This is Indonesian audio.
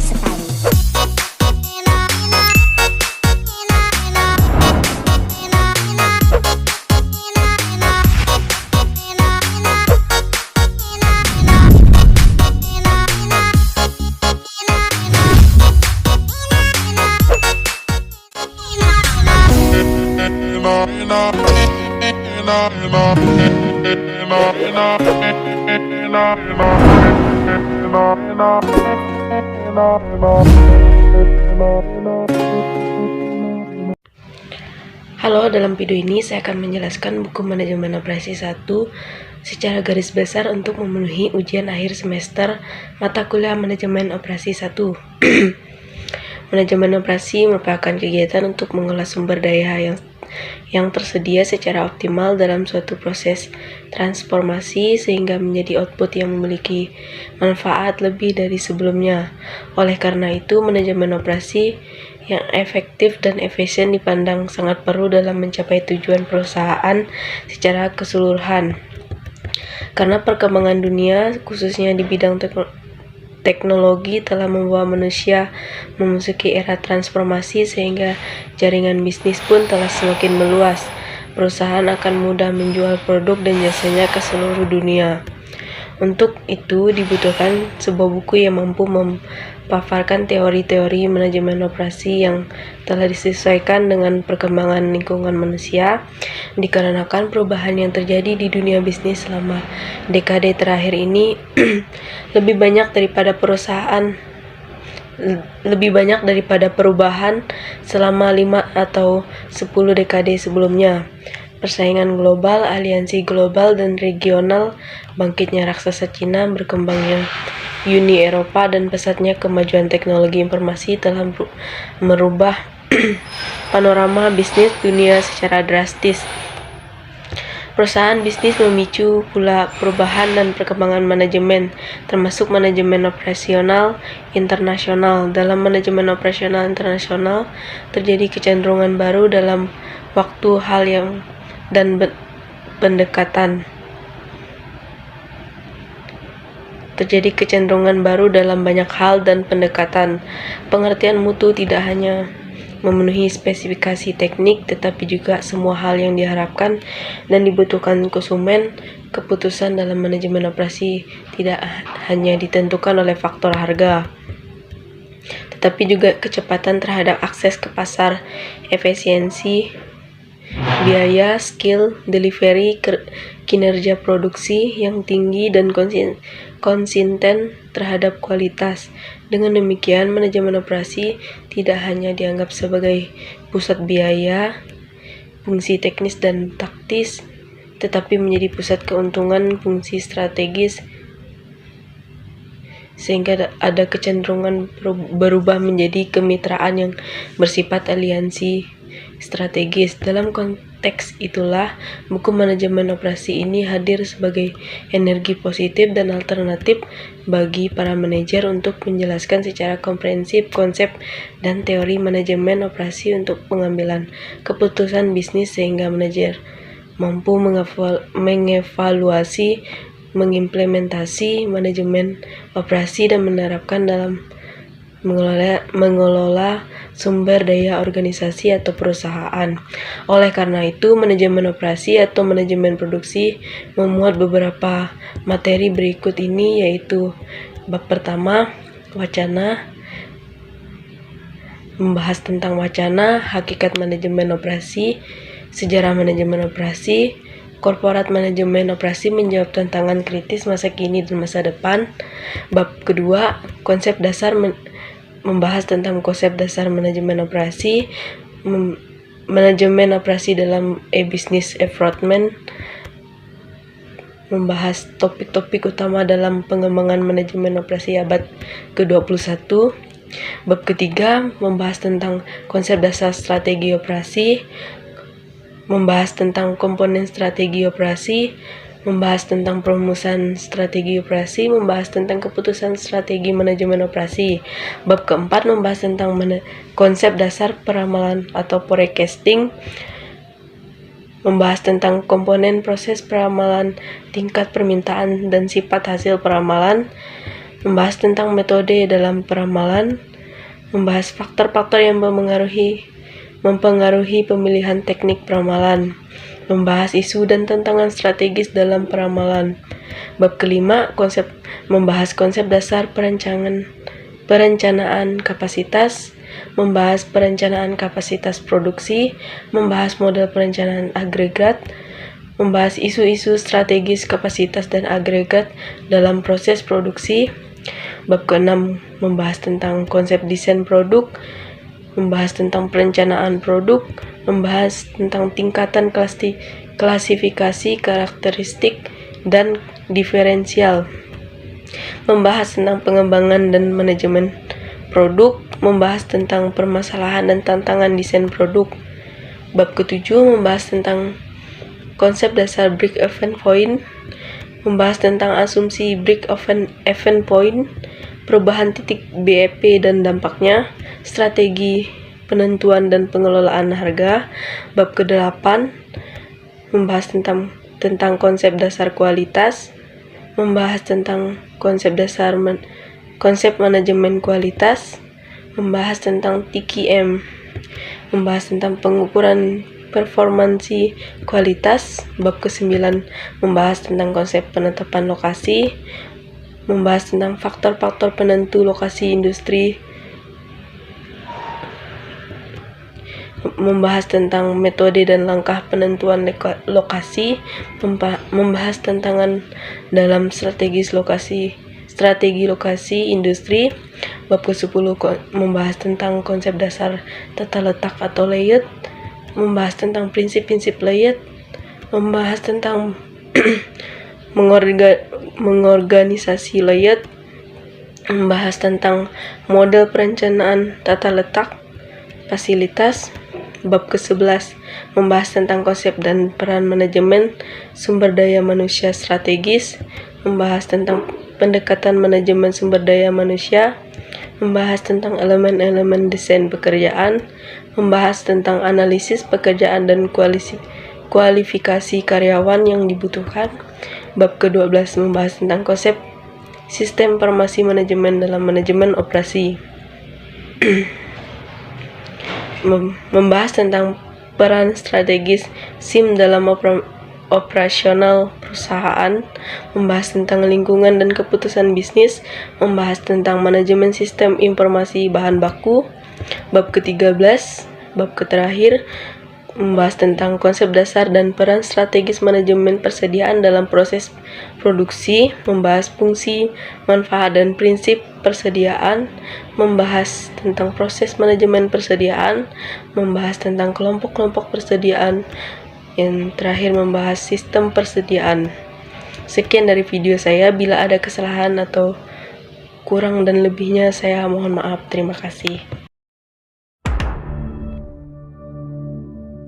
sekali. Halo, dalam video ini saya akan menjelaskan buku Manajemen Operasi 1 secara garis besar untuk memenuhi ujian akhir semester mata kuliah Manajemen Operasi 1. Manajemen operasi merupakan kegiatan untuk mengolah sumber daya yang tersedia secara optimal dalam suatu proses transformasi sehingga menjadi output yang memiliki manfaat lebih dari sebelumnya. Oleh karena itu, manajemen operasi yang efektif dan efisien dipandang sangat perlu dalam mencapai tujuan perusahaan secara keseluruhan. Karena perkembangan dunia, khususnya di bidang teknologi, telah membawa manusia memasuki era transformasi sehingga jaringan bisnis pun telah semakin meluas. Perusahaan akan mudah menjual produk dan jasanya ke seluruh dunia. Untuk itu dibutuhkan sebuah buku yang mampu memaparkan teori-teori manajemen operasi yang telah disesuaikan dengan perkembangan lingkungan manusia, dikarenakan perubahan yang terjadi di dunia bisnis selama dekade terakhir ini lebih banyak daripada perubahan selama 5 atau 10 dekade sebelumnya. Persaingan global, aliansi global dan regional, bangkitnya raksasa Cina, berkembangnya Uni Eropa, dan pesatnya kemajuan teknologi informasi telah merubah panorama bisnis dunia secara drastis. Perusahaan bisnis memicu pula perubahan dan perkembangan manajemen, termasuk manajemen operasional internasional. Dalam manajemen operasional internasional, terjadi kecenderungan baru dalam waktu hal dan pendekatan. Terjadi kecenderungan baru dalam banyak hal dan pendekatan. Pengertian mutu tidak hanya memenuhi spesifikasi teknik, tetapi juga semua hal yang diharapkan dan dibutuhkan konsumen. Keputusan dalam manajemen operasi tidak hanya ditentukan oleh faktor harga, tetapi juga kecepatan terhadap akses ke pasar, efisiensi biaya, skill, delivery, kinerja produksi yang tinggi, dan konsisten terhadap kualitas. Dengan demikian, manajemen operasi tidak hanya dianggap sebagai pusat biaya, fungsi teknis dan taktis, tetapi menjadi pusat keuntungan, fungsi strategis, sehingga ada kecenderungan berubah menjadi kemitraan yang bersifat aliansi strategis. Dalam konteks itulah, buku manajemen operasi ini hadir sebagai energi positif dan alternatif bagi para manajer untuk menjelaskan secara komprehensif konsep dan teori manajemen operasi untuk pengambilan keputusan bisnis, sehingga manajer mampu mengevaluasi, mengimplementasi manajemen operasi dan menerapkan dalam mengelola sumber daya organisasi atau perusahaan. Oleh karena itu, manajemen operasi atau manajemen produksi memuat beberapa materi berikut ini, yaitu bab pertama, wacana, membahas tentang wacana, hakikat manajemen operasi, sejarah manajemen operasi, korporat manajemen operasi menjawab tantangan kritis masa kini dan masa depan. Bab kedua, konsep dasar membahas tentang konsep dasar manajemen operasi, manajemen operasi dalam business approach, membahas topik-topik utama dalam pengembangan manajemen operasi abad ke-21. Bab ketiga, membahas tentang konsep dasar strategi operasi, membahas tentang komponen strategi operasi, membahas tentang perumusan strategi operasi, membahas tentang keputusan strategi manajemen operasi. Bab keempat, membahas tentang konsep dasar peramalan atau forecasting, membahas tentang komponen proses peramalan, tingkat permintaan, dan sifat hasil peramalan. membahas tentang metode dalam peramalan, membahas faktor-faktor yang mempengaruhi pemilihan teknik peramalan, membahas isu dan tantangan strategis dalam peramalan. Bab kelima, membahas konsep dasar perencanaan kapasitas, membahas perencanaan kapasitas produksi, membahas model perencanaan agregat, membahas isu-isu strategis kapasitas dan agregat dalam proses produksi. Bab ke-6 membahas tentang konsep desain produk, membahas tentang perencanaan produk, membahas tentang tingkatan klasifikasi karakteristik dan diferensial, membahas tentang pengembangan dan manajemen produk, membahas tentang permasalahan dan tantangan desain produk. Bab ke-7 membahas tentang konsep dasar break-even point, membahas tentang asumsi break-even point, perubahan titik BEP dan dampaknya, strategi penentuan dan pengelolaan harga. Bab ke-8 membahas tentang konsep dasar kualitas, membahas tentang konsep manajemen kualitas, membahas tentang TQM, membahas tentang pengukuran performansi kualitas. Bab ke-9 membahas tentang konsep penetapan lokasi, membahas tentang faktor-faktor penentu lokasi industri, membahas tentang metode dan langkah penentuan lokasi, membahas tantangan dalam strategi lokasi industri. Bab ke-10 membahas tentang konsep dasar tata letak atau layout, membahas tentang prinsip-prinsip layout, membahas tentang mengorganisasi layout, membahas tentang model perencanaan tata letak fasilitas. Bab ke-11 membahas tentang konsep dan peran manajemen sumber daya manusia strategis, membahas tentang pendekatan manajemen sumber daya manusia, membahas tentang elemen-elemen desain pekerjaan, membahas tentang analisis pekerjaan dan kualifikasi karyawan yang dibutuhkan. Bab ke-12 membahas tentang konsep sistem informasi manajemen dalam manajemen operasi. Membahas tentang peran strategis SIM dalam operasional perusahaan, membahas tentang lingkungan dan keputusan bisnis, membahas tentang manajemen sistem informasi bahan baku. Bab ke-13, bab terakhir, membahas tentang konsep dasar dan peran strategis manajemen persediaan dalam proses produksi, membahas fungsi, manfaat, dan prinsip persediaan, membahas tentang proses manajemen persediaan, membahas tentang kelompok-kelompok persediaan, yang terakhir membahas sistem persediaan. Sekian dari video saya. Bila ada kesalahan atau kurang dan lebihnya, saya mohon maaf. Terima kasih.